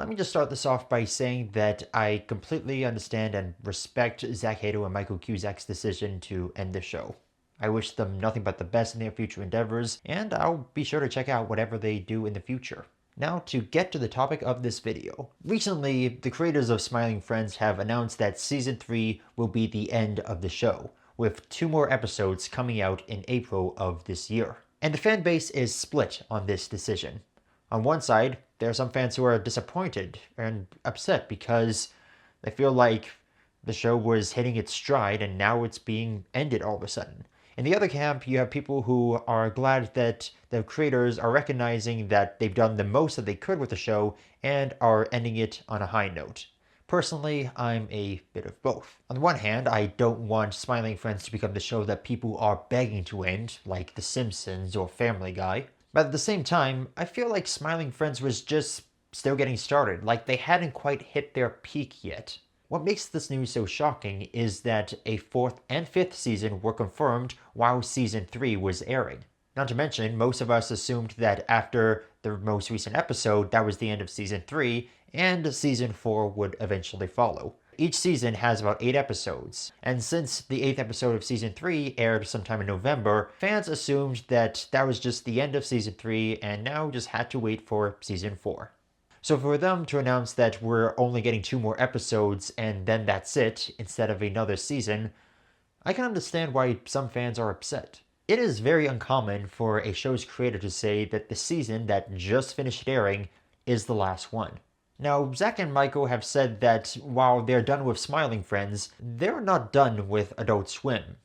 Let me just start this off by saying that I completely understand and respect Zach Hato and Michael Cusack's decision to end the show. I wish them nothing but the best in their future endeavors, and I'll be sure to check out whatever they do in the future. Now, to get to the topic of this video. Recently, the creators of Smiling Friends have announced that Season 3 will be the end of the show, with 2 more episodes coming out in April of this year. And the fan base is split on this decision. On one side, there are some fans who are disappointed and upset because they feel like the show was hitting its stride and now it's being ended all of a sudden. In the other camp, you have people who are glad that the creators are recognizing that they've done the most that they could with the show and are ending it on a high note. Personally, I'm a bit of both. On the one hand, I don't want Smiling Friends to become the show that people are begging to end, like The Simpsons or Family Guy. But at the same time, I feel like Smiling Friends was just still getting started, like they hadn't quite hit their peak yet. What makes this news so shocking is that a 4th and 5th season were confirmed while Season 3 was airing. Not to mention, most of us assumed that after the most recent episode, that was the end of Season 3, and Season 4 would eventually follow. Each season has about 8 episodes, and since the 8th episode of Season 3 aired sometime in November, fans assumed that that was just the end of Season 3 and now just had to wait for Season 4. So for them to announce that we're only getting 2 more episodes and then that's it, instead of another season, I can understand why some fans are upset. It is very uncommon for a show's creator to say that the season that just finished airing is the last one. Now, Zach and Michael have said that while they're done with Smiling Friends, they're not done with Adult Swim.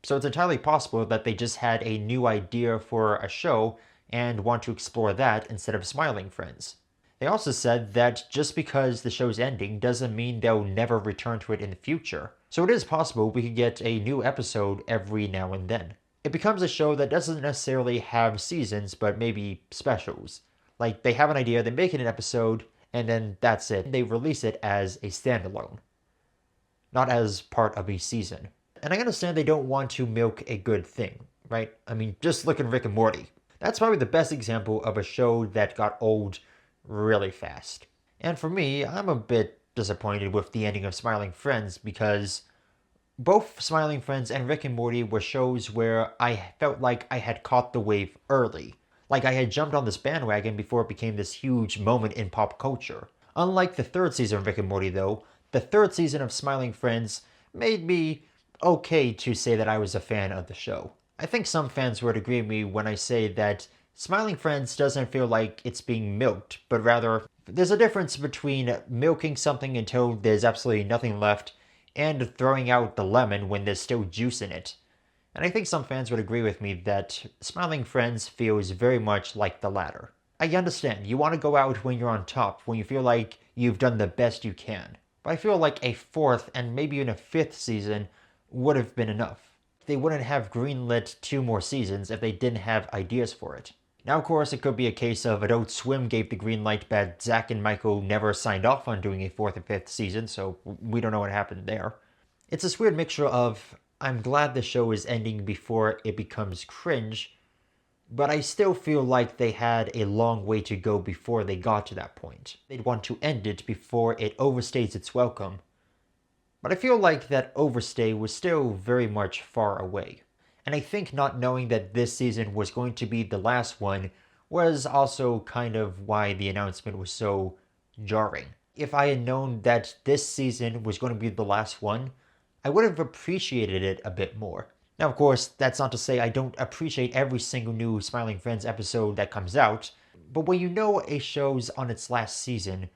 So it's entirely possible that they just had a new idea for a show and want to explore that instead of Smiling Friends. They also said that just because the show's ending doesn't mean they'll never return to it in the future. So it is possible we could get a new episode every now and then. It becomes a show that doesn't necessarily have seasons, but maybe specials. Like, they have an idea, they make it an episode, and then that's it. They release it as a standalone, not as part of a season. And I understand they don't want to milk a good thing, right? I mean, just look at Rick and Morty. That's probably the best example of a show that got old really fast. And for me, I'm a bit disappointed with the ending of Smiling Friends because both Smiling Friends and Rick and Morty were shows where I felt like I had caught the wave early. Like I had jumped on this bandwagon before it became this huge moment in pop culture. Unlike the 3rd season of Rick and Morty though, the 3rd season of Smiling Friends made me okay to say that I was a fan of the show. I think some fans would agree with me when I say that Smiling Friends doesn't feel like it's being milked, but rather there's a difference between milking something until there's absolutely nothing left and throwing out the lemon when there's still juice in it. And I think some fans would agree with me that Smiling Friends feels very much like the latter. I understand, you want to go out when you're on top, when you feel like you've done the best you can. But I feel like a 4th and maybe even a 5th season would have been enough. They wouldn't have greenlit 2 more seasons if they didn't have ideas for it. Now, of course, it could be a case of Adult Swim gave the green light, but Zach and Michael never signed off on doing a 4th and 5th season, so we don't know what happened there. It's this weird mixture of, I'm glad the show is ending before it becomes cringe, but I still feel like they had a long way to go before they got to that point. They'd want to end it before it overstays its welcome. But I feel like that overstay was still very much far away. And I think not knowing that this season was going to be the last one was also kind of why the announcement was so jarring. If I had known that this season was going to be the last one, I would have appreciated it a bit more. Now, of course, that's not to say I don't appreciate every single new Smiling Friends episode that comes out, but when you know a show's on its last season,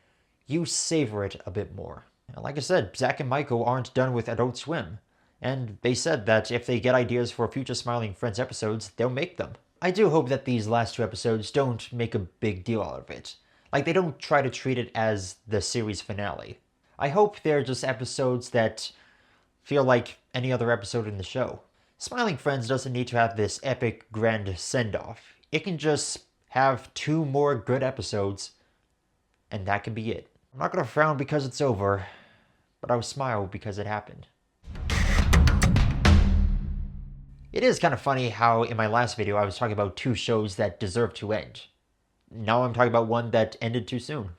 you savor it a bit more. And like I said, Zach and Michael aren't done with Adult Swim, and they said that if they get ideas for future Smiling Friends episodes, they'll make them. I do hope that these last 2 episodes don't make a big deal out of it. Like, they don't try to treat it as the series finale. I hope they're just episodes that feel like any other episode in the show. Smiling Friends doesn't need to have this epic grand send-off. It can just have 2 more good episodes, and that can be it. I'm not gonna frown because it's over, but I'll smile because it happened. It is kind of funny how in my last video I was talking about 2 shows that deserve to end. Now I'm talking about one that ended too soon.